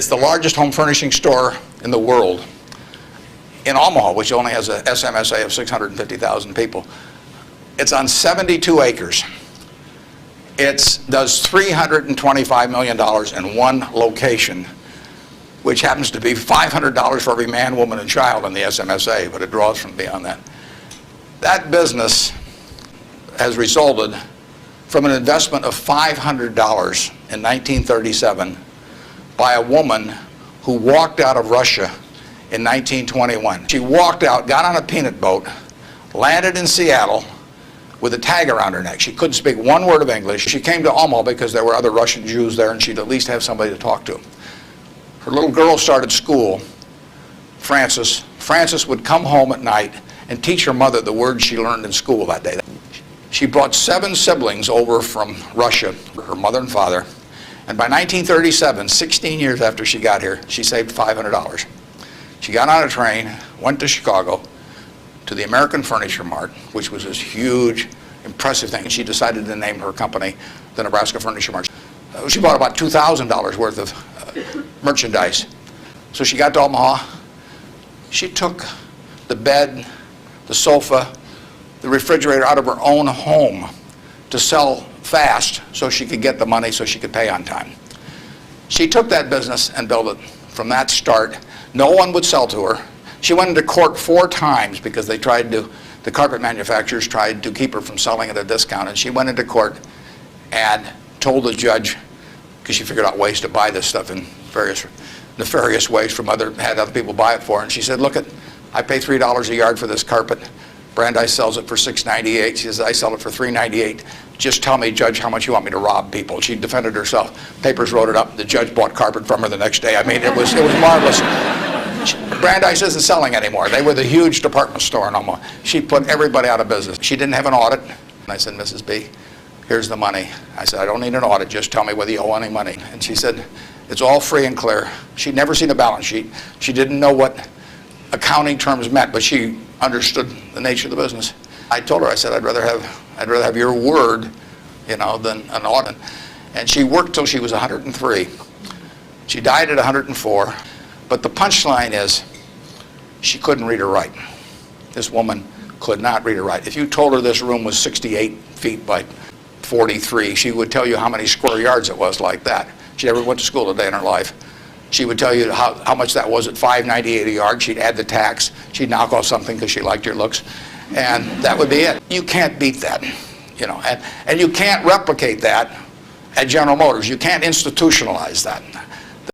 It's the largest home furnishing store in the world. In Omaha, which only has a SMSA of 650,000 people. It's on 72 acres. It does $325 million in one location, which happens to be $500 for every man, woman, and child in the SMSA, but it draws from beyond that. That business has resulted from an investment of $500 in 1937 by a woman who walked out of Russia in 1921. She walked out, got on a peanut boat, landed in Seattle with a tag around her neck. She couldn't speak one word of English. She came to Omaha because there were other Russian Jews there and she'd at least have somebody to talk to. Her little girl started school, Frances. Frances would come home at night and teach her mother the words she learned in school that day. She brought 7 siblings over from Russia, her mother and father, and by 1937, 16 years after she got here, she saved $500. She got on a train, went to Chicago, to the American Furniture Mart, which was this huge, impressive thing. And she decided to name her company the Nebraska Furniture Mart. She bought about $2,000 worth of merchandise. So she got to Omaha. She took the bed, the sofa, the refrigerator out of her own home to sell fast so she could get the money so she could pay on time. She took that business and built it from that start. No one would sell to her. She went into court 4 times because they tried to, the carpet manufacturers tried to keep her from selling at a discount, and she went into court and told the judge, because she figured out ways to buy this stuff in various nefarious ways from had other people buy it for her, and she said, look, I pay $3 a yard for this carpet. Brandeis sells it for $6.98. She says, I sell it for $3.98. Just tell me, Judge, how much you want me to rob people. She defended herself. Papers wrote it up. The judge bought carpet from her the next day. I mean, it was marvelous. Brandeis isn't selling anymore. They were the huge department store in Omaha. She put everybody out of business. She didn't have an audit. And I said, Mrs. B, here's the money. I said, I don't need an audit. Just tell me whether you owe any money. And she said, it's all free and clear. She'd never seen a balance sheet. She didn't know what accounting terms meant, but she understood the nature of the business. I told her, I said, I'd rather have your word, you know, than an audit. And she worked till she was 103. She died at 104. But the punchline is, she couldn't read or write. This woman could not read or write. If you told her this room was 68 feet by 43, she would tell you how many square yards it was like that. She never went to school a day in her life. She would tell you how much that was at $5.98 a yard. She'd add the tax. She'd knock off something because she liked your looks. And that would be it. You can't beat that, you know. And you can't replicate that at General Motors. You can't institutionalize that.